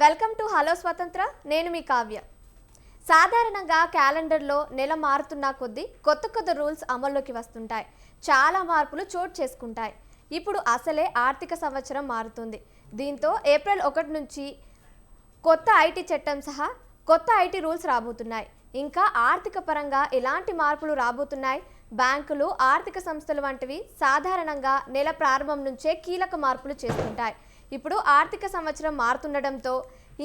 Welcome to hello స్వతంత్ర. నేను మీ కావ్య. సాధారణంగా క్యాలెండర్లో నెల మారుతున్న కొద్దీ కొత్త కొత్త రూల్స్ అమల్లోకి వస్తుంటాయి. చాలా మార్పులు చోటు చేసుకుంటాయి. ఇప్పుడు అసలే ఆర్థిక సంవత్సరం మారుతుంది. దీంతో ఏప్రిల్ 1 నుంచి కొత్త ఐటీ చట్టం సహా కొత్త ఐటీ రూల్స్ రాబోతున్నాయి. ఇంకా ఆర్థిక పరంగా ఎలాంటి మార్పులు రాబోతున్నాయి? బ్యాంకులు, ఆర్థిక సంస్థలు వంటివి సాధారణంగా నెల ప్రారంభం నుంచే కీలక మార్పులు చేస్తుంటాయి. ఇప్పుడు ఆర్థిక సంవత్సరం మారుతుండడంతో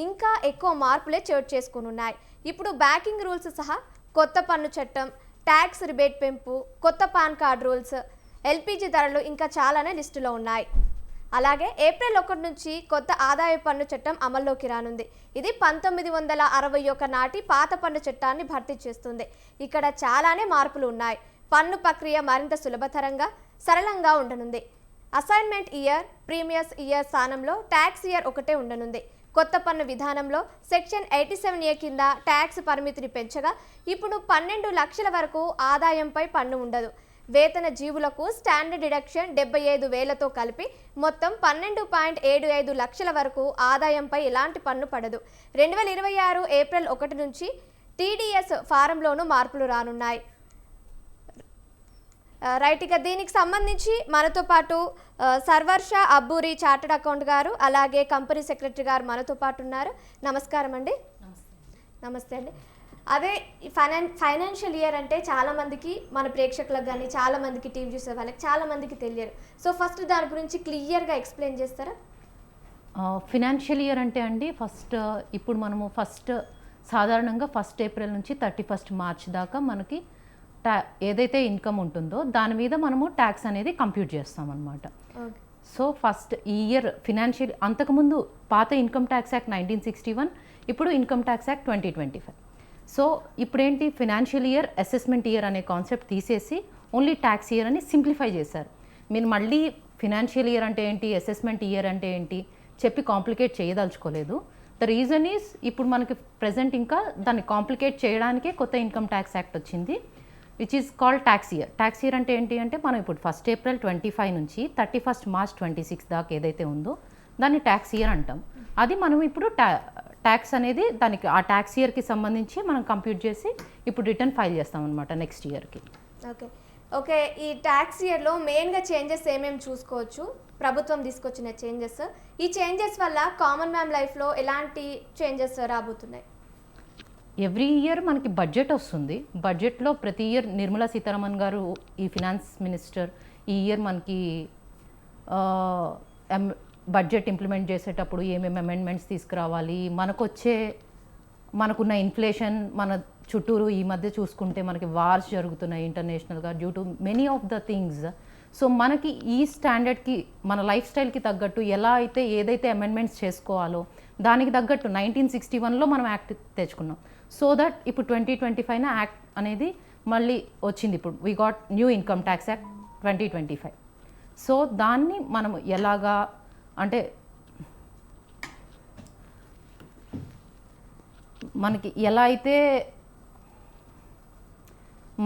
ఇంకా ఎక్కువ మార్పులే చోటు చేసుకున్నాయి. ఇప్పుడు బ్యాంకింగ్ రూల్స్ సహా కొత్త పన్ను చట్టం, ట్యాక్స్ రిబేట్ పెంపు, కొత్త పాన్ కార్డ్ రూల్స్, ఎల్పిజి ధరలు ఇంకా చాలానే లిస్టులో ఉన్నాయి. అలాగే ఏప్రిల్ 1 నుంచి కొత్త ఆదాయ పన్ను చట్టం అమల్లోకి రానుంది. ఇది 1961 నాటి పాత పన్ను చట్టాన్ని భర్తీ చేస్తుంది. ఇక్కడ చాలానే మార్పులు ఉన్నాయి. పన్ను ప్రక్రియ మరింత సులభతరంగా, సరళంగా ఉండనుంది. అసైన్మెంట్ ఇయర్, ప్రీమియస్ ఇయర్ స్థానంలో ట్యాక్స్ ఇయర్ ఒకటే ఉండనుంది. కొత్త పన్ను విధానంలో సెక్షన్ 87A కింద ట్యాక్స్ పరిమితిని పెంచగా ఇప్పుడు 12 లక్షల వరకు ఆదాయంపై పన్ను ఉండదు. వేతన జీవులకు స్టాండర్డ్ డిడక్షన్ 75,000తో కలిపి మొత్తం 12.75 లక్షల వరకు ఆదాయంపై ఎలాంటి పన్ను పడదు. 2026 ఏప్రిల్ 1 నుంచి టీడీఎస్ ఫారంలోనూ మార్పులు రానున్నాయి. రైట్, ఇక దీనికి సంబంధించి మనతో పాటు సర్వర్ష అబ్బూరి చార్టెడ్ అకౌంట్ గారు, అలాగే కంపెనీ సెక్రటరీ గారు మనతో పాటు ఉన్నారు. నమస్కారం అండి. నమస్తే అండి. అదే ఫైనాన్షియల్ ఇయర్ అంటే చాలామందికి, మన ప్రేక్షకులకు కానీ చాలామందికి, టీవీ చూసే వాళ్ళకి చాలామందికి తెలియదు. సో ఫస్ట్ దాని గురించి క్లియర్గా ఎక్స్ప్లెయిన్ చేస్తారా? ఫినాన్షియల్ ఇయర్ అంటే అండి, ఇప్పుడు మనము సాధారణంగా 1 ఏప్రిల్ నుంచి 31 మార్చ్ దాకా మనకి ఏదైతే ఇన్కమ్ ఉంటుందో దాని మీద మనము ట్యాక్స్ అనేది కంప్యూట్ చేస్తామన్నమాట. సో ఫస్ట్ ఈ ఇయర్ ఫినాన్షియల్, అంతకుముందు పాత ఇన్కమ్ ట్యాక్స్ యాక్ట్ 1961, ఇప్పుడు ఇన్కమ్ ట్యాక్స్ యాక్ట్ 2025. సో ఇప్పుడేంటి, ఫినాన్షియల్ ఇయర్, అసెస్మెంట్ ఇయర్ అనే కాన్సెప్ట్ తీసేసి ఓన్లీ ట్యాక్స్ ఇయర్ అని సింప్లిఫై చేశారు. మీరు మళ్ళీ ఫినాన్షియల్ ఇయర్ అంటే ఏంటి, అసెస్మెంట్ ఇయర్ అంటే ఏంటి చెప్పి కాంప్లికేట్ చేయదలుచుకోలేదు. ద రీజన్ ఈజ్, ఇప్పుడు మనకి ప్రజెంట్ ఇంకా దాన్ని కాంప్లికేట్ చేయడానికే కొత్త ఇన్కమ్ ట్యాక్స్ యాక్ట్ వచ్చింది, which is called tax year. Tax year అంటే ఏంటి అంటే, మనం ఇప్పుడు 1 ఏప్రిల్ 25 నుంచి 31 మార్చ్ 26 దాకా ఏదైతే ఉందో దాన్ని ట్యాక్స్ ఇయర్ అంటాం. అది మనం ఇప్పుడు ట్యాక్స్ అనేది దానికి ఆ ట్యాక్స్ ఇయర్కి సంబంధించి మనం కంప్యూట్ చేసి ఇప్పుడు రిటర్న్ ఫైల్ చేస్తాం అనమాట నెక్స్ట్ ఇయర్కి. ఓకే, ఈ ట్యాక్స్ ఇయర్లో మెయిన్గా చేంజెస్ ఏమేమి చూసుకోవచ్చు? ప్రభుత్వం తీసుకొచ్చిన చేంజెస్, ఈ చేంజెస్ వల్ల కామన్ మ్యాన్ లైఫ్లో ఎలాంటి చేంజెస్ రాబోతున్నాయి? ఎవ్రీ ఇయర్ మనకి బడ్జెట్ వస్తుంది. బడ్జెట్లో ప్రతి ఇయర్ నిర్మలా సీతారామన్ గారు, ఈ ఫినాన్స్ మినిస్టర్, ఈ ఇయర్ మనకి బడ్జెట్ ఇంప్లిమెంట్ చేసేటప్పుడు ఏమేమి అమెండ్మెంట్స్ తీసుకురావాలి, మనకున్న ఇన్ఫ్లేషన్, మన చుట్టూరు ఈ మధ్య చూసుకుంటే మనకి వార్స్ జరుగుతున్నాయి ఇంటర్నేషనల్గా due to many of the things. So మనకి ఈ స్టాండర్డ్కి, మన లైఫ్ స్టైల్కి తగ్గట్టు ఎలా అయితే ఏదైతే అమెండ్మెంట్స్ చేసుకోవాలో దానికి తగ్గట్టు 1961లో మనం యాక్ట్ తెచ్చుకున్నాం. సో దట్ ఇప్పుడు 2025 యాక్ట్ అనేది మళ్ళీ వచ్చింది. ఇప్పుడు we got new income tax act 2025. So దాన్ని మనం ఎలాగా అంటే, మనకి ఎలా అయితే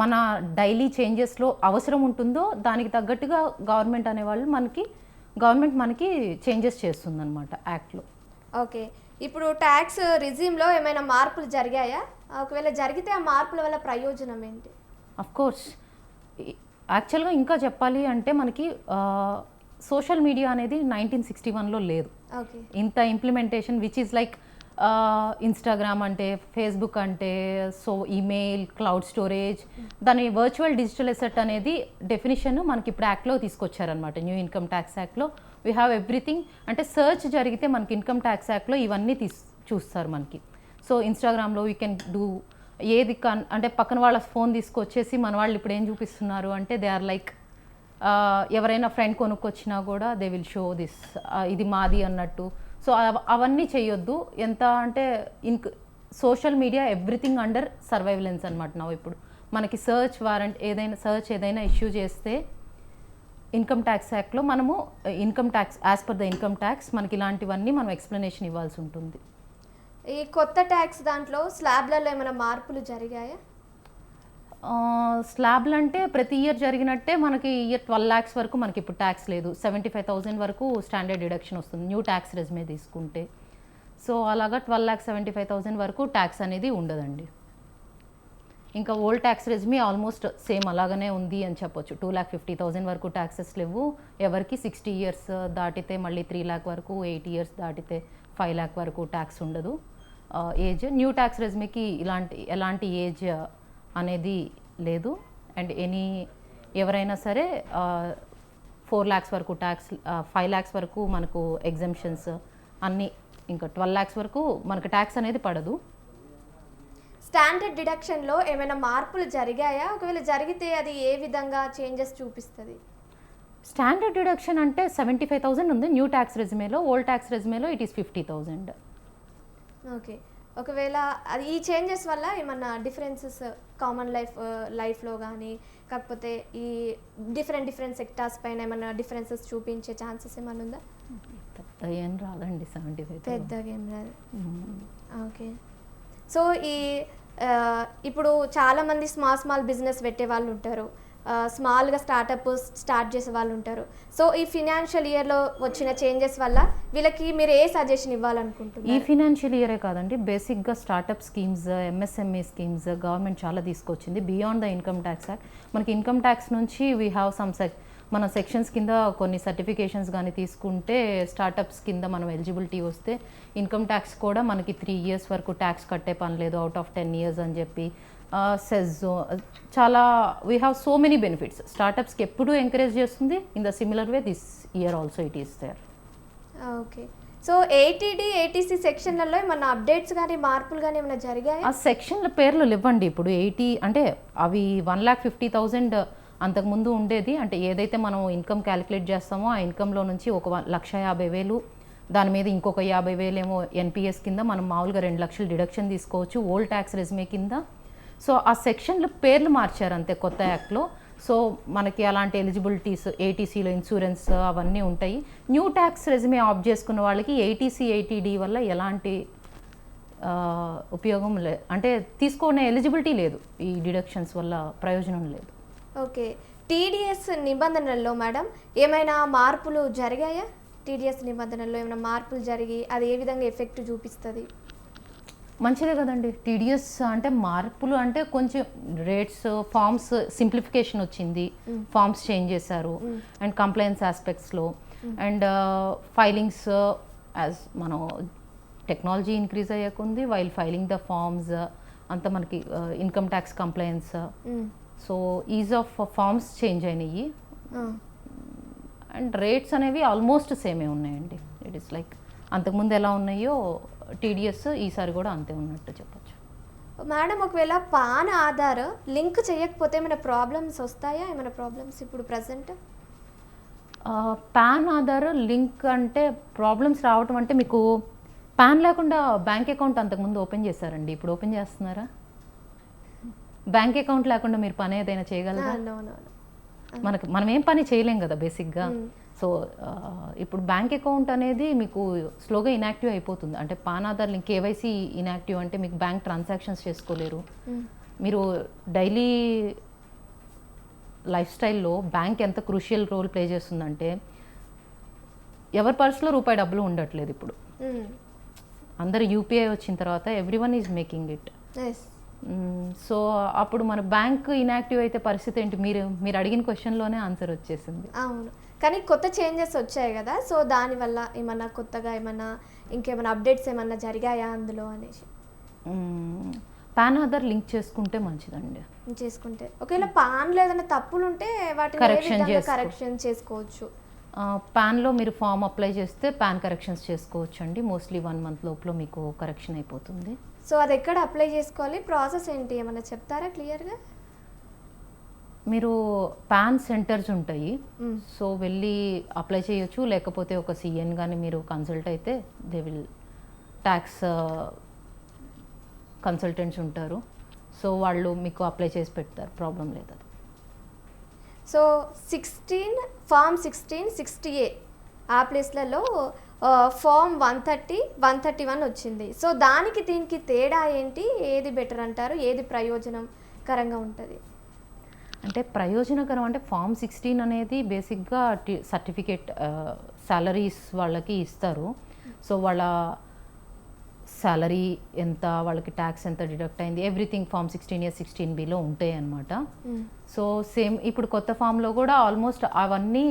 మన డైలీ చేంజెస్లో అవసరం ఉంటుందో దానికి తగ్గట్టుగా గవర్నమెంట్ మనకి చేంజెస్ చేస్తుందన్నమాట యాక్ట్లో. ఓకే, ఇప్పుడు ట్యాక్స్ రిజిమ్లో ఏమైనా మార్పులు జరిగాయా? ఒకవేళ జరిగితే ఆ మార్పుల వల్ల ప్రయోజనం ఏంటి? అఫ్కోర్స్, యాక్చువల్గా ఇంకా చెప్పాలి అంటే మనకి సోషల్ మీడియా అనేది 1961లో లేదు. ఇంత implementation which is like Instagram అంటే, ఫేస్బుక్ అంటే, సో ఈమెయిల్, క్లౌడ్ స్టోరేజ్, దాని వర్చువల్ డిజిటల్ అసెట్ అనేది డెఫినిషన్ మనకి ఇప్పుడు యాక్ట్లో తీసుకొచ్చారనమాట. న్యూ ఇన్కమ్ ట్యాక్స్ యాక్ట్లో వీ హ్యావ్ ఎవ్రీథింగ్. అంటే సర్చ్ జరిగితే మనకి ఇన్కమ్ ట్యాక్స్ యాక్ట్లో ఇవన్నీ చూస్తారు మనకి. సో ఇన్స్టాగ్రామ్లో వీ కెన్ డూ ఏది అంటే పక్కన వాళ్ళ ఫోన్ తీసుకొచ్చేసి మన వాళ్ళు ఇప్పుడు ఏం చూపిస్తున్నారు అంటే, దే ఆర్ లైక్, ఎవరైనా ఫ్రెండ్ కొనుక్కొచ్చినా కూడా దే విల్ షో దిస్, ఇది మాది అన్నట్టు. సో అవన్నీ చేయొద్దు. ఎంత అంటే social media everything under surveillance అనమాట. ఇప్పుడు మనకి సర్చ్ వారెంట్ ఏదైనా ఇష్యూ చేస్తే ఇన్కమ్ ట్యాక్స్ యాక్ట్లో మనము income tax, as per the income tax మనకి ఇలాంటివన్నీ మనం ఎక్స్ప్లెనేషన్ ఇవ్వాల్సి ఉంటుంది. ఈ కొత్త ట్యాక్స్ దాంట్లో స్లాబ్లలో ఏమైనా మార్పులు జరిగాయా? స్లాబ్లు అంటే ప్రతి ఇయర్ జరిగినట్టే మనకి ఇయర్ 12 lakhs వరకు మనకి ఇప్పుడు ట్యాక్స్ లేదు. 75,000 వరకు స్టాండర్డ్ డిడక్షన్ వస్తుంది న్యూ ట్యాక్స్ రెజ్యూమే తీసుకుంటే. సో అలాగా 12,75,000 వరకు ట్యాక్స్ అనేది ఉండదండి. ఇంకా old tax resume almost same అలాగనే ఉంది అని చెప్పొచ్చు. 2,50,000 వరకు ట్యాక్సెస్ లేవు ఎవరికి. 60 ఇయర్స్ దాటితే మళ్ళీ 3 lakh వరకు, 8 ఇయర్స్ దాటితే 5 lakh వరకు ట్యాక్స్ ఉండదు. ఏజ్ న్యూ ట్యాక్స్ రెజ్యూమేకి ఎలాంటి ఏజ్ అనేది లేదు. అండ్ ఎవరైనా సరే 4 lakhs వరకు ట్యాక్స్, 5 lakhs వరకు మనకు ఎగ్జంప్షన్స్ అన్నీ, ఇంకా 12 lakhs వరకు మనకు ట్యాక్స్ అనేది పడదు. స్టాండర్డ్ డిడక్షన్లో ఏమైనా మార్పులు జరిగాయా? ఒకవేళ జరిగితే అది ఏ విధంగా చేంజెస్ చూపిస్తుంది? స్టాండర్డ్ డిడక్షన్ అంటే 75,000 ఉంది న్యూ ట్యాక్స్ రెజ్యూమేలో. ఓల్డ్ ట్యాక్స్ రెజ్యూమేలో ఇట్ ఈస్ 50,000. ఓకే. ఒకవేళ అది ఈ చేంజెస్ వల్ల ఏమన్నా డిఫరెన్సెస్ కామన్ లైఫ్లో కానీ, కాకపోతే ఈ డిఫరెంట్ సెక్టార్స్ పైన ఏమన్నా డిఫరెన్సెస్ చూపించే ఛాన్సెస్ ఏమన్నా ఉందా? పెద్ద ఏం రాదండి 75,000. పెద్దగా ఏం రాదు. ఓకే. సో ఇప్పుడు చాలామంది స్మాల్ బిజినెస్ పెట్టే వాళ్ళు ఉంటారు, స్మాల్గా స్టార్ట్ చేసే వాళ్ళు ఉంటారు. సో ఈ ఫినాన్షియల్ ఇయర్లో వచ్చిన చేంజెస్ వల్ల వీళ్ళకి మీరు ఏ సజెషన్ ఇవ్వాలనుకుంటున్నారు? ఈ ఫినాన్షియల్ ఇయరే కాదండి, బేసిక్గా startup schemes, MSME schemes government చాలా తీసుకొచ్చింది. Beyond the income tax act మనకి ఇన్కమ్ ట్యాక్స్ నుంచి వీ హ్యావ్ సమ్ మన సెక్షన్స్ కింద కొన్ని సర్టిఫికేషన్స్ కానీ తీసుకుంటే స్టార్టప్స్ కింద మనం ఎలిజిబిలిటీ వస్తే ఇన్కమ్ ట్యాక్స్ కూడా మనకి 3 years వరకు ట్యాక్స్ కట్టే పని లేదు అవుట్ ఆఫ్ 10 years అని చెప్పి. సెజ్ చాలా we have so many benefits. స్టార్టప్స్కి ఎప్పుడూ ఎంకరేజ్ చేస్తుంది. In the similar way this year also it is there. Okay. So ATD, ATC సెక్షన్లలో ఏమన్నా అప్డేట్స్ కానీ మార్పులు కానీ ఏమైనా జరిగాయి? ఆ సెక్షన్ల పేర్లు ఇవ్వండి. ఇప్పుడు 80 అంటే అవి 1,50,000 అంతకుముందు ఉండేది. అంటే ఏదైతే మనం ఇన్కమ్ క్యాలిక్యులేట్ చేస్తామో ఆ ఇన్కంలో నుంచి 1,50,000 దాని మీద ఇంకొక 50,000 ఏమో ఎన్పిఎస్ కింద మనం మామూలుగా 2 లక్షలు డిడక్షన్ తీసుకోవచ్చు ఓల్డ్ ట్యాక్స్ రెజ్యూమే కింద. సో ఆ సెక్షన్లు పేర్లు మార్చారు అంతే కొత్త యాక్ట్లో. సో మనకి అలాంటి ఎలిజిబిలిటీస్ ఏటీసీలో ఇన్సూరెన్స్ అవన్నీ ఉంటాయి. న్యూ ట్యాక్స్ రెజ్యూమే ఆఫ్ చేసుకున్న వాళ్ళకి ఏటీసీ, ఏటీడీ వల్ల ఎలాంటి ఉపయోగం లేదు, అంటే తీసుకునే ఎలిజిబిలిటీ లేదు. ఈ డిడక్షన్స్ వల్ల ప్రయోజనం లేదు. ఓకే. టీడీఎస్ నిబంధనల్లో మేడం ఏమైనా మార్పులు జరిగాయా? టీడీఎస్ నిబంధనల్లో ఏమైనా మార్పులు జరిగి అది ఏ విధంగా ఎఫెక్ట్ చూపిస్తుంది? మంచిదే కదండి. టీడీఎస్ అంటే మార్పులు అంటే కొంచెం రేట్స్, ఫార్మ్స్ సింప్లిఫికేషన్ వచ్చింది, ఫార్మ్స్ చేంజ్ చేశారు, అండ్ కంప్లైన్స్ ఆస్పెక్ట్స్లో, అండ్ ఫైలింగ్స్ యాజ్ మనం టెక్నాలజీ ఇంక్రీజ్ అయ్యాకుంది వైల్ ఫైలింగ్ ద ఫార్మ్స్ అంతా మనకి income tax compliance. So ease of forms change అయినాయి అండ్ రేట్స్ అనేవి ఆల్మోస్ట్ సేమే ఉన్నాయండి. ఇట్ ఈస్ లైక్ అంతకుముందు ఎలా ఉన్నాయో టీడీఎస్ ఈసారి కూడా అంతే ఉన్నట్టు చెప్పచ్చు. మేడం ఒకవేళ పాన్ ఆధార్ లింక్ చేయకపోతే ఏమైనా ప్రాబ్లమ్స్ వస్తాయా? ఏమైనా ప్రాబ్లమ్స్ ఇప్పుడు ప్రజెంట్? పాన్ ఆధార్ లింక్ అంటే ప్రాబ్లమ్స్ రావటం అంటే మీకు పాన్ లేకుండా బ్యాంక్ అకౌంట్ అంతకుముందు ఓపెన్ చేశారండి, ఇప్పుడు ఓపెన్ చేస్తున్నారా? బ్యాంక్ అకౌంట్ లేకుండా మీరు పని ఏదైనా చేయగలరా? మనం ఏం పని చేయలేం కదా బేసిక్గా. సో ఇప్పుడు బ్యాంక్ అకౌంట్ అనేది మీకు స్లోగా ఇన్యాక్టివ్ అయిపోతుంది. అంటే pan Aadhaar link, KYC inactive అంటే మీకు బ్యాంక్ ట్రాన్సాక్షన్స్ చేసుకోలేరు. మీరు డైలీ లైఫ్ స్టైల్లో బ్యాంక్ ఎంత క్రూషియల్ రోల్ ప్లే చేస్తుందంటే ఎవరి పర్సులో రూపాయి డబ్బులు ఉండట్లేదు ఇప్పుడు. అందరు యూపీఐ వచ్చిన తర్వాత everyone is making it. So అప్పుడు మన బ్యాంక్ ఇన్యాక్టివ్ అయితే పరిస్థితి ఏంటి? మీరు అడిగిన క్వశ్చన్లోనే ఆన్సర్ వచ్చేసింది. అవును, కానీ కొత్త చేంజెస్ వచ్చాయి కదా, సో దానివల్ల ఏమన్నా కొత్తగా ఏమన్నా ఇంకేమైనా అప్డేట్స్ ఏమన్నా జరిగాయా అందులో అనేసి? పాన్ ఆధార్ లింక్ చేసుకుంటే మంచిదండి. చేసుకుంటే ఒకవేళ పాన్లో ఏదైనా తప్పులు ఉంటే వాటిని కరెక్షన్ చేసుకోవచ్చు. పాన్లో మీరు ఫామ్ అప్లై చేస్తే పాన్ కరెక్షన్స్ చేసుకోవచ్చు అండి. మోస్ట్లీ 1 month లోపల మీకు కరెక్షన్ అయిపోతుంది. సో అది ఎక్కడ అప్లై చేసుకోవాలి? ప్రాసెస్ ఏంటి ఏమన్నా చెప్తారా క్లియర్గా? మీరు పాన్ సెంటర్స్ ఉంటాయి, సో వెళ్ళి అప్లై చేయొచ్చు. లేకపోతే ఒక సిఎన్ కానీ మీరు కన్సల్ట్ అయితే దే విల్ ట్యాక్స్ కన్సల్టెంట్స్ ఉంటారు, సో వాళ్ళు మీకు అప్లై చేసి పెడతారు, ప్రాబ్లం లేదు అది. సో ఫామ్ 16, 60A ఆ ప్లేస్లలో ఫామ్ 130, 131 వచ్చింది. సో దానికి దీనికి తేడా ఏంటి? ఏది బెటర్ అంటారు? ఏది ప్రయోజనకరంగా ఉంటుంది? అంటే ప్రయోజనకరం అంటే ఫామ్ 16 అనేది బేసిక్గా సర్టిఫికేట్ సాలరీస్ వాళ్ళకి ఇస్తారు. సో వాళ్ళ శాలరీ ఎంత, వాళ్ళకి ట్యాక్స్ ఎంత డిడక్ట్ అయింది, ఎవ్రీథింగ్ ఫామ్ 16A 16Bలో ఉంటాయి అన్నమాట. సో సేమ్ ఇప్పుడు కొత్త ఫామ్లో కూడా ఆల్మోస్ట్ అవన్నీ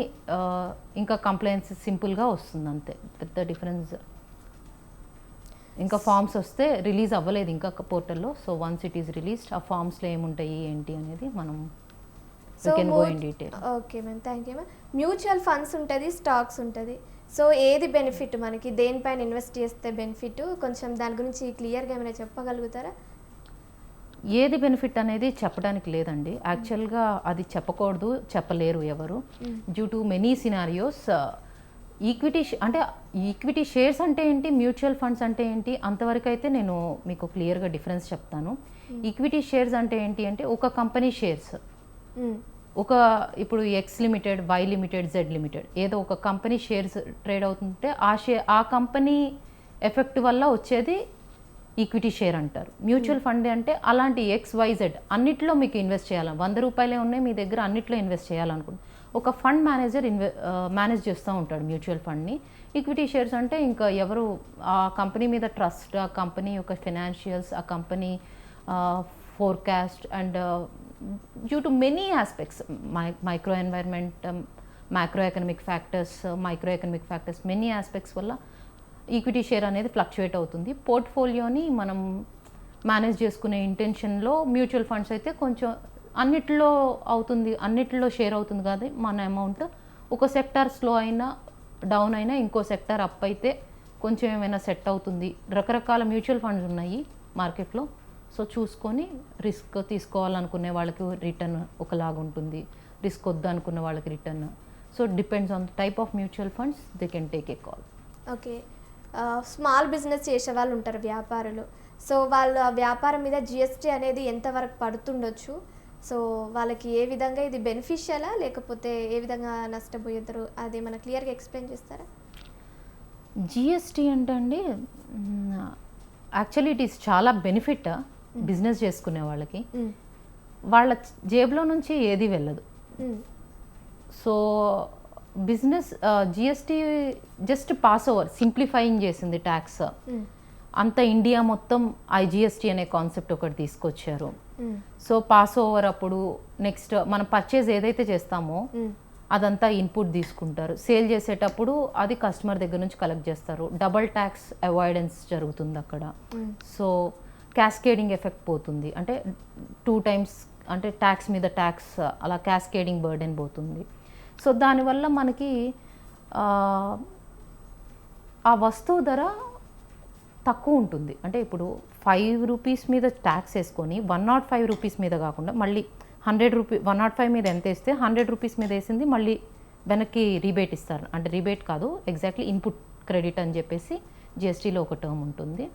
ఇంకా కంప్లైంట్స్ సింపుల్గా వస్తుంది అంతే, పెద్ద డిఫరెన్స్. ఇంకా ఫామ్స్ వస్తే రిలీజ్ అవ్వలేదు ఇంకా పోర్టల్లో. So once it is released ఆ ఫామ్స్లో ఏముంటాయి ఏంటి అనేది మనం okay ma'am, thank you ma'am. Mutual funds ఉంటుంది, స్టాక్స్ ఉంటుంది. సో ఏది బెనిఫిట్ మనకి, దేనిపైన ఇన్వెస్ట్ చేస్తే బెనిఫిట్, కొంచెం దాని గురించి క్లియర్గా ఏమైనా చెప్పగలుగుతారా? ఏది బెనిఫిట్ అనేది చెప్పడానికి లేదండి. యాక్చువల్గా అది చెప్పకూడదు, చెప్పలేరు ఎవరు. Due to many scenarios. Equity shares అంటే ఏంటి, మ్యూచువల్ ఫండ్స్ అంటే ఏంటి, అంతవరకు అయితే నేను మీకు క్లియర్గా డిఫరెన్స్ చెప్తాను. ఈక్విటీ షేర్స్ అంటే ఏంటి అంటే ఒక కంపెనీ షేర్స్, ఇప్పుడు X limited, Y limited, Z limited ఏదో ఒక కంపెనీ షేర్స్ ట్రేడ్ అవుతుంటే ఆ కంపెనీ ఎఫెక్ట్ వల్ల వచ్చేది ఈక్విటీ షేర్ అంటారు. మ్యూచువల్ ఫండ్ అంటే అలాంటి XYZ అన్నిట్లో మీకు ఇన్వెస్ట్ చేయాలి. 100 రూపాయలే ఉన్నాయి మీ దగ్గర, అన్నిట్లో ఇన్వెస్ట్ చేయాలనుకుంటే ఒక ఫండ్ మేనేజర్ మేనేజ్ చేస్తూ ఉంటాడు మ్యూచువల్ ఫండ్ని. ఈక్విటీ షేర్స్ అంటే ఇంకా ఎవరు ఆ కంపెనీ మీద ట్రస్ట్, ఆ కంపెనీ యొక్క ఫైనాన్షియల్స్, ఆ company forecast and due to many aspects, micro environment, micro economic factors, many aspects వల్ల ఈక్విటీ షేర్ అనేది ఫ్లక్చుయేట్ అవుతుంది. పోర్ట్ఫోలియోని మనం మేనేజ్ చేసుకునే ఇంటెన్షన్లో మ్యూచువల్ ఫండ్స్ అయితే కొంచెం అన్నిట్లో అవుతుంది, అన్నిట్లో షేర్ అవుతుంది కాదు మన అమౌంట్. ఒక సెక్టార్ స్లో అయినా డౌన్ అయినా ఇంకో సెక్టార్ అప్ అయితే కొంచెం ఏమైనా సెట్ అవుతుంది. రకరకాల మ్యూచువల్ ఫండ్స్ ఉన్నాయి మార్కెట్లో. సో చూసుకొని రిస్క్ తీసుకోవాలనుకునే వాళ్ళకి రిటర్న్ ఒకలాగా ఉంటుంది, రిస్క్ వద్దు అనుకున్న వాళ్ళకి return. So depends on the type of mutual funds they can take a call. Okay, small business చేసే వాళ్ళు ఉంటారు, వ్యాపారులు. సో వాళ్ళ వ్యాపారం మీద GST అనేది ఎంతవరకు పడుతుండొచ్చు? సో వాళ్ళకి ఏ విధంగా ఇది బెనిఫిషియలా లేకపోతే ఏ విధంగా నష్టపోతారు, అది మన క్లియర్గా ఎక్స్ప్లెయిన్ చేస్తారా? GST అంటే అండి యాక్చువల్లీ ఇట్ ఈస్ చాలా బెనిఫిట్ బిజినెస్ చేసుకునే వాళ్ళకి. వాళ్ళ జేబులో నుంచి ఏది వెళ్ళదు. So business GST just pass over, simplifying చేసింది ట్యాక్స్. అంత ఇండియా మొత్తం IGST అనే కాన్సెప్ట్ ఒకటి తీసుకొచ్చారు. సో పాస్ ఓవర్ అప్పుడు నెక్స్ట్ మనం పర్చేజ్ ఏదైతే చేస్తామో అదంతా ఇన్పుట్ తీసుకుంటారు. సేల్ చేసేటప్పుడు అది కస్టమర్ దగ్గర నుంచి కలెక్ట్ చేస్తారు. డబల్ ట్యాక్స్ అవాయిడెన్స్ జరుగుతుంది అక్కడ. సో క్యాస్కేడింగ్ ఎఫెక్ట్ పోతుంది, అంటే 2 times అంటే ట్యాక్స్ మీద ట్యాక్స్ అలా క్యాస్కేడింగ్ బర్డెన్ పోతుంది. సో దానివల్ల మనకి ఆ వస్తువు ధర తక్కువ ఉంటుంది. అంటే ఇప్పుడు 5 రూపీస్ మీద ట్యాక్స్ వేసుకొని 105 రూపీస్ మీద కాకుండా మళ్ళీ 105 మీద ఎంత వేస్తే 100 రూపీస్ మీద వేసింది మళ్ళీ వెనక్కి రీబేట్ ఇస్తారు. అంటే రీబేట్ కాదు, ఎగ్జాక్ట్లీ ఇన్పుట్ క్రెడిట్ అని చెప్పేసి GSTలో ఒక టర్మ్ ఉంటుంది.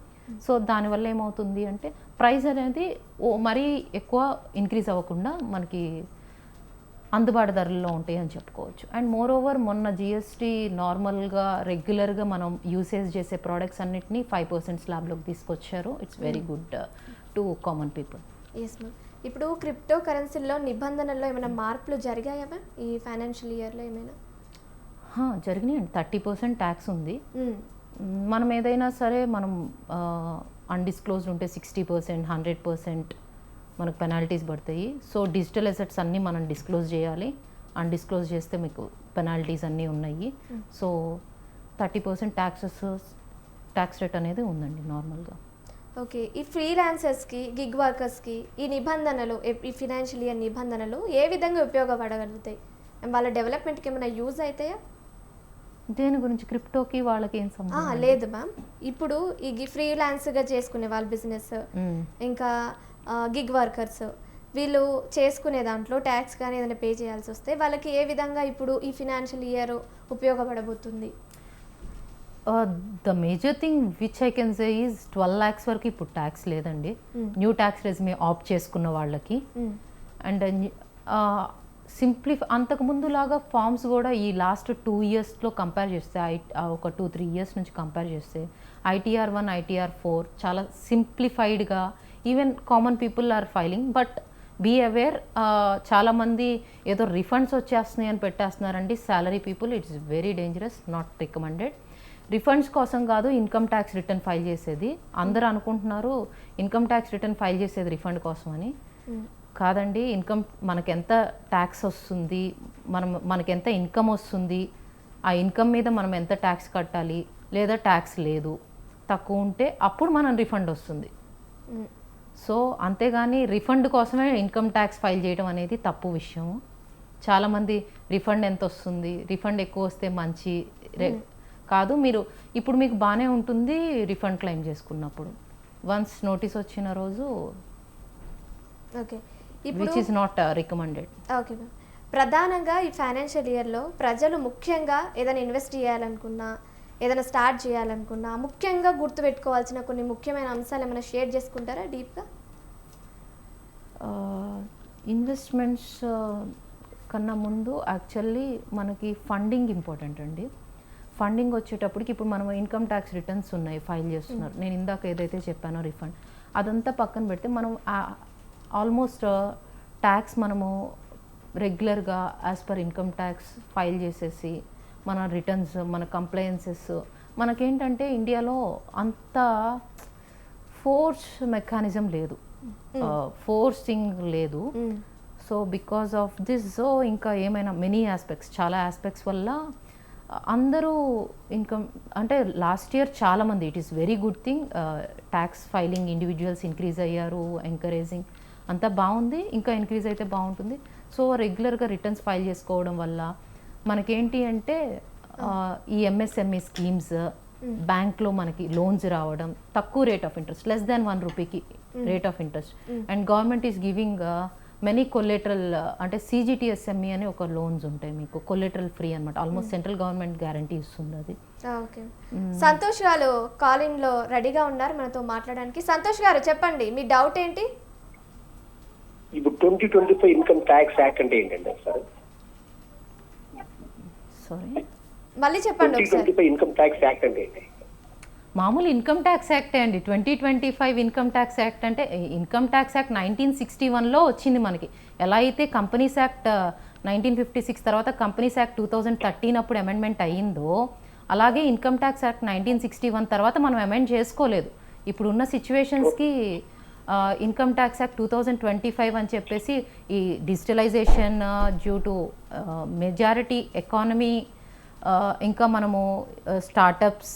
సో దానివల్ల ఏమవుతుంది అంటే ప్రైస్ అనేది మరీ ఎక్కువ ఇంక్రీజ్ అవ్వకుండా మనకి అందుబాటు ధరల్లో ఉంటాయి అని చెప్పుకోవచ్చు. అండ్ మోర్ ఓవర్ మొన్న GST నార్మల్గా రెగ్యులర్గా మనం యూసేజ్ చేసే ప్రోడక్ట్స్ అన్నిటినీ 5% స్లాబ్లోకి తీసుకొచ్చారు. It's very good to common people. Yes ma'am. ఇప్పుడు క్రిప్టో కరెన్సీలో నిబంధనల్లో ఏమైనా మార్పులు జరిగాయా మ్యామ్ ఈ ఫైనాన్షియల్ ఇయర్లో ఏమైనా? జరిగినాయండి. 30% ట్యాక్స్ ఉంది. మనం ఏదైనా సరే మనం అన్డిస్క్లోజ్డ్ ఉంటే 60%, 100% మనకు పెనాల్టీస్ పడతాయి. సో డిజిటల్ అసెట్స్ అన్నీ మనం డిస్క్లోజ్ చేయాలి. అన్డిస్క్లోజ్ చేస్తే మీకు పెనాల్టీస్ అన్నీ ఉన్నాయి. సో 30% ట్యాక్స్ రేట్ అనేది ఉందండి నార్మల్గా. ఓకే, ఈ ఫ్రీలాన్సర్స్కి, గిగ్ వర్కర్స్కి ఈ నిబంధనలు, ఈ ఫినాన్షియల్ ఇయర్ నిబంధనలు ఏ విధంగా ఉపయోగపడగలుగుతాయి? వాళ్ళ డెవలప్మెంట్కి ఏమైనా యూజ్ అవుతాయా? దేని గురించి? క్రిప్టోకి వాళ్ళకి ఏం సంబంధం? లేదు మ్యామ్. ఇప్పుడు ఈ ఫ్రీలాన్స్గా చేసుకునే వాళ్ళ బిజినెస్, ఇంకా గిగ్ వర్కర్స్, వీళ్ళు చేసుకునే దాంట్లో ట్యాక్స్ కానీ ఏదైనా పే చేయాల్సి వస్తే వాళ్ళకి ఏ విధంగా ఇప్పుడు ఈ ఫినాన్షియల్ ఇయర్ ఉపయోగపడబోతుంది? The major thing which I can say is 12 lakhs వరకు ఇప్పుడు ట్యాక్స్ లేదండి న్యూ ట్యాక్స్ రెజ్యూమే ఆప్ట్ చేసుకున్న వాళ్ళకి. అండ్ అంతకుముందు లాగా ఫామ్స్ కూడా ఈ లాస్ట్ 2 yearsలో కంపేర్ చేస్తే, ఒక 2-3 years నుంచి కంపేర్ చేస్తే ITR 1, ITR 4 చాలా సింప్లిఫైడ్గా even common people are filing. But be aware, చాలామంది ఏదో రిఫండ్స్ వచ్చేస్తున్నాయి అని పెట్టేస్తున్నారండి. Salary people, it's very dangerous, not recommended. Refunds కోసం కాదు ఇన్కమ్ ట్యాక్స్ రిటర్న్ ఫైల్ చేసేది. అందరూ అనుకుంటున్నారు ఇన్కమ్ ట్యాక్స్ రిటర్న్ ఫైల్ చేసేది రిఫండ్ కోసం అని. కాదండి, ఇన్కమ్ మనకి ఎంత ట్యాక్స్ వస్తుంది, మనకి ఎంత ఇన్కమ్ వస్తుంది, ఆ ఇన్కమ్ మీద మనం ఎంత ట్యాక్స్ కట్టాలి, లేదా ట్యాక్స్ లేదు తక్కువ ఉంటే అప్పుడు మనం రిఫండ్ వస్తుంది. సో అంతేగాని రిఫండ్ కోసమే ఇన్కమ్ ట్యాక్స్ ఫైల్ చేయడం అనేది తప్పు విషయం. చాలామంది రిఫండ్ ఎంత వస్తుంది, రిఫండ్ ఎక్కువ వస్తే మంచి కాదు. మీరు ఇప్పుడు మీకు బాగానే ఉంటుంది రిఫండ్ క్లెయిమ్ చేసుకున్నప్పుడు, వన్స్ నోటీస్ వచ్చిన రోజు okay, which is not recommended. Okay ma'am. ప్రధానంగా ఈ ఫైనాన్షియల్ ఇయర్లో ప్రజలు ముఖ్యంగా ఏదైనా ఇన్వెస్ట్ చేయాలనుకున్నా, ఏదైనా స్టార్ట్ చేయాలనుకున్నా ముఖ్యంగా గుర్తుపెట్టుకోవాల్సిన కొన్ని ముఖ్యమైన అంశాలు ఏమైనా షేర్ చేసుకుంటారా డీప్గా? ఇన్వెస్ట్మెంట్స్ కన్నా ముందు యాక్చువల్లీ మనకి ఫండింగ్ ఇంపార్టెంట్ అండి. ఫండింగ్ వచ్చేటప్పటికి ఇప్పుడు మనం ఇన్కమ్ ట్యాక్స్ రిటర్న్స్ ఉన్నాయి, ఫైల్ చేస్తున్నారు. నేను ఇందాక ఏదైతే చెప్పానో రిఫండ్, అదంతా పక్కన పెడితే మనం ఆల్మోస్ట్ ట్యాక్స్ మనము రెగ్యులర్గా as per income tax file చేసేసి మన రిటర్న్స్, మన కంప్లయన్సెస్, మనకేంటంటే ఇండియాలో అంత ఫోర్స్ మెకానిజం లేదు, ఫోర్సింగ్ లేదు. So because of this, so ఇంకా ఏమైనా మెనీ ఆస్పెక్ట్స్, చాలా ఆస్పెక్ట్స్ వల్ల అందరూ ఇన్కమ్ అంటే లాస్ట్ ఇయర్ చాలామంది, it is very good thing, tax filing individuals increase అయ్యారు, ఎంకరేజింగ్, అంతా బాగుంది, ఇంకా ఇంక్రీజ్ అయితే బాగుంటుంది. సో రెగ్యులర్గా రిటర్న్స్ ఫైల్ చేసుకోవడం వల్ల మనకేంటి అంటే ఈ ఎంఎస్ఎంఈ స్కీమ్స్, బ్యాంక్లో మనకి లోన్స్ రావడం, తక్కువ rate of interest, less than 1 రూపీకి rate of interest, and government is giving many collateral, అంటే సిజిటిఎస్ఎంఈ అని ఒక లోన్స్ ఉంటాయి మీకు, కొలెటరల్ ఫ్రీ అనమాట, ఆల్మోస్ట్ సెంట్రల్ గవర్నమెంట్ గ్యారంటీ ఇస్తుంది అది. ఓకే, సంతోష్ గారు కాలింగ్లో రెడీగా ఉన్నారు మనతో మాట్లాడడానికి. సంతోష్ గారు చెప్పండి, మీ డౌట్ ఏంటి? ఇప్పుడు 2025 ఇన్కమ్ ట్యాక్స్ యాక్ట్ అంటే ఏంటండి సార్? సారీ, మళ్ళీ చెప్పండి ఒకసారి. 2025 ఇన్కమ్ ట్యాక్స్ యాక్ట్ అంటే ఏంటి? మామూలు ఇన్కమ్ ట్యాక్స్ యాక్టే అండి. 2025 ఇన్కమ్ ట్యాక్స్ యాక్ట్ అంటే ఇన్కమ్ ట్యాక్స్ యాక్ట్ 1961లో వచ్చింది మనకి. ఎలా అయితే కంపెనీస్ యాక్ట్ 1956 తర్వాత కంపెనీస్ యాక్ట్ 2013 అప్పుడు అమెండ్మెంట్ అయ్యిందో, అలాగే ఇన్కమ్ ట్యాక్స్ యాక్ట్ 1961 తర్వాత మనం అమెండ్ చేసుకోలేదు. ఇప్పుడున్న సిచ్యువేషన్స్కి ఇన్కమ్ ట్యాక్స్ యాక్ట్ 2025 అని చెప్పేసి, ఈ digitalization due to majority economy, ఇంకా మనము స్టార్టప్స్,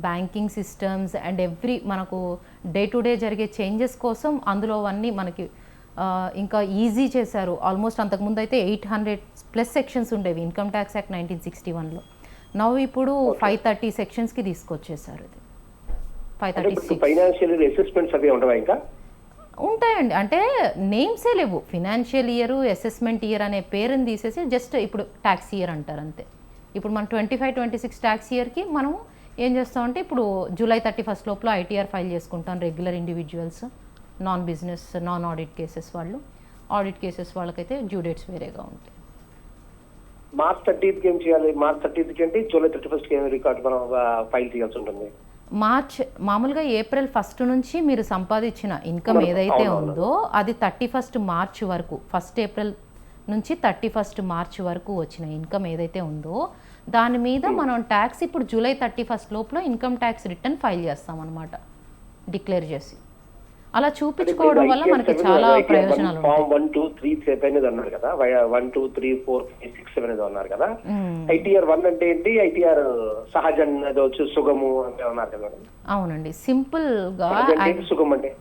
బ్యాంకింగ్ సిస్టమ్స్ అండ్ మనకు డే టు డే జరిగే చేంజెస్ కోసం అందులో అన్నీ మనకి ఇంకా ఈజీ చేశారు. ఆల్మోస్ట్ అంతకుముందు అయితే 800+ సెక్షన్స్ ఉండేవి ఇన్కమ్ ట్యాక్స్ యాక్ట్ 1961లో. నవ్వు ఇప్పుడు 530 సెక్షన్స్కి తీసుకొచ్చేసారు. ఇది 536 ఫైనాన్షియల్ అసెస్మెంట్స్ అవి ఉండవా ఇంకా? ఉంటాయండి, అంటే నేమ్సే లేవు. ఫినాన్షియల్ ఇయర్, అసెస్మెంట్ ఇయర్ అనే పేరుని తీసేసి జస్ట్ ఇప్పుడు ట్యాక్స్ ఇయర్ అంటారు అంతే. ఇప్పుడు మనం 25-26 ట్యాక్స్ ఇయర్కి మనం ఏం చేస్తామంటే ఇప్పుడు జూలై 31 లోపల ఐటీఆర్ ఫైల్ చేసుకుంటాం. Regular individuals, non business, non audit cases వాళ్ళు. ఆడిట్ కేసెస్ వాళ్ళకైతే డ్యూ డేట్స్ వేరేగా ఉంటాయి. మార్చ్ 30కి ఏం చేయాలి? మార్చ్ 30కి అంటే జూలై 31కి రికార్డ్ మనం ఫైల్ చేయాల్సి ఉంటుంది. మార్చ్ మామూలుగా ఏప్రిల్ 1 నుంచి మీరు సంపాదించిన ఇన్కమ్ ఏదైతే ఉందో అది 31 మార్చ్ వరకు, 1 ఏప్రిల్ నుంచి 31 మార్చ్ వరకు వచ్చిన ఇన్కమ్ ఏదైతే ఉందో దాని మీద మనం ట్యాక్స్ ఇప్పుడు జూలై 31 లోపల ఇన్కమ్ ట్యాక్స్ రిటర్న్ ఫైల్ చేస్తాం అనమాట, డిక్లేర్ చేసి. అలా చూపించుకోవడం వల్ల మనకి చాలా ప్రయోజనాలు ఉంటాయి. 1, 2, 3, 7 అన్నారు కదా, 1, 2, 3, 4, 5, 6, 7 అన్నారు కదా. ఐటీఆర్ 1 అంటే ఏంటి? ఐటీఆర్ సహజన్ అది వచ్చి సుగము అంటే అన్నారు కదా. అవునండి, సింపుల్ గా సుగం అంటే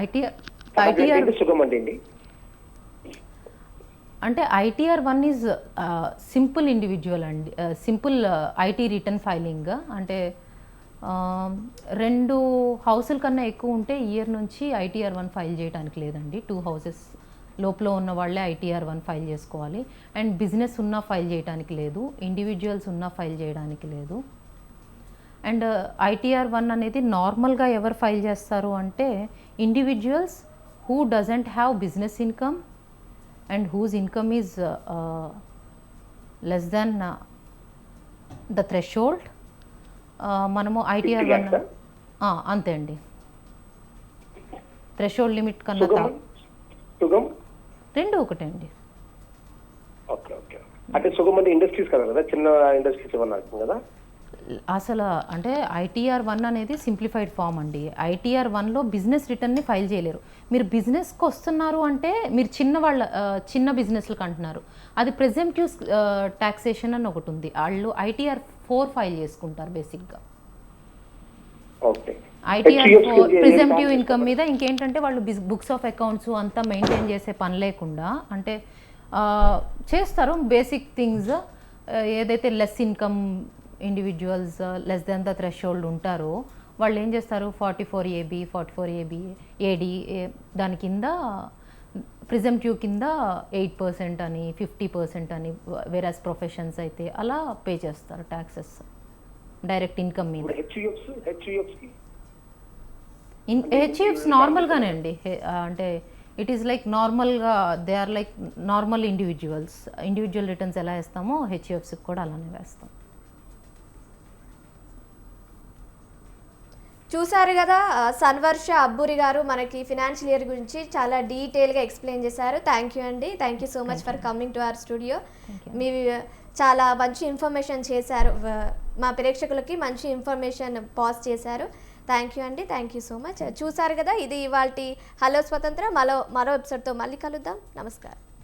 ఐటీఆర్ సుగం అంటే ఏంటి? అంటే ఐటీఆర్ 1 ఈజ్ సింపుల్ ఇండివిజువల్ అండి, సింపుల్ ఐటీ రిటర్న్ ఫైలింగ్. అంటే 2 హౌసుల కన్నా ఎక్కువ ఉంటే ఇయర్ నుంచి ఐటీఆర్ 1 ఫైల్ చేయడానికి లేదండి. 2 హౌసెస్ లోపల ఉన్న వాళ్ళే ఐటీఆర్ 1 ఫైల్ చేసుకోవాలి. అండ్ బిజినెస్ ఉన్నా ఫైల్ చేయడానికి లేదు, ఇండివిజువల్స్ ఉన్నా ఫైల్ చేయడానికి లేదు. అండ్ ఐటీఆర్ 1 అనేది నార్మల్గా ఎవరు ఫైల్ చేస్తారు అంటే individuals who doesn't have business income and whose income is less than the threshold. మనము ఐటీఆర్ 1 అంతే అండి, థ్రెషోల్డ్ లిమిట్ కన్నా రెండు ఒకటే అండి. ఓకే ఓకే, అంటే సుగం అంటే ఇండస్ట్రీస్ కదా, చిన్న ఇండస్ట్రీస్ ఏమన్నా కదా. అసలు అంటే ఐటీఆర్ 1 అనేది సింప్లిఫైడ్ ఫామ్ అండి. ఐటీఆర్ 1లో బిజినెస్ రిటర్న్ని ఫైల్ చేయలేరు. మీరు బిజినెస్కి వస్తున్నారు అంటే మీరు చిన్న బిజినెస్లకు అంటున్నారు. అది ప్రెజెంప్టివ్ ట్యాక్సేషన్ అని ఒకటి ఉంది. వాళ్ళు ఐటీఆర్ 4 ఫైల్ చేసుకుంటారు బేసిక్గా. ఓకే. ఐటీఆర్ 4 ప్రిజెంప్టివ్ ఇన్కమ్ మీద ఇంకేంటంటే వాళ్ళు బుక్స్ ఆఫ్ అకౌంట్స్ అంతా మెయింటైన్ చేసే పని లేకుండా అంటే చేస్తారు బేసిక్ థింగ్స్. ఏదైతే less income individuals less than the threshold ఉంటారో వాళ్ళు ఏం చేస్తారు 44AB 44AB ఏడి దాని కింద ప్రిజెంప్టివ్ కింద 8% అని 50% అని వేరస్ ప్రొఫెషన్స్ అయితే అలా పే చేస్తారు ట్యాక్సెస్ డైరెక్ట్ ఇన్కమ్ మీద. హెచ్ఈఎఫ్స్ నార్మల్గానే అండి. అంటే ఇట్ ఈస్ లైక్ నార్మల్గా they are like normal individual returns ఎలా వేస్తామో హెచ్ఈఎఫ్స్కి కూడా అలానే వేస్తాం. చూసారు కదా, సన్వర్ష అబ్బూరి గారు మనకి ఫినాన్షియల్ ఇయర్ గురించి చాలా డీటెయిల్గా ఎక్స్ప్లెయిన్ చేశారు. థ్యాంక్ యూ అండి. Thank you so much for coming to our studio. మీ చాలా మంచి ఇన్ఫర్మేషన్ చేశారు, మా ప్రేక్షకులకి మంచి ఇన్ఫర్మేషన్ పాస్ చేశారు. థ్యాంక్ యూ అండి. Thank you so much. చూసారు కదా, ఇది ఇవాల్టి హలో స్వతంత్ర. మరో ఎపిసోడ్తో మళ్ళీ కలుద్దాం. నమస్కారం.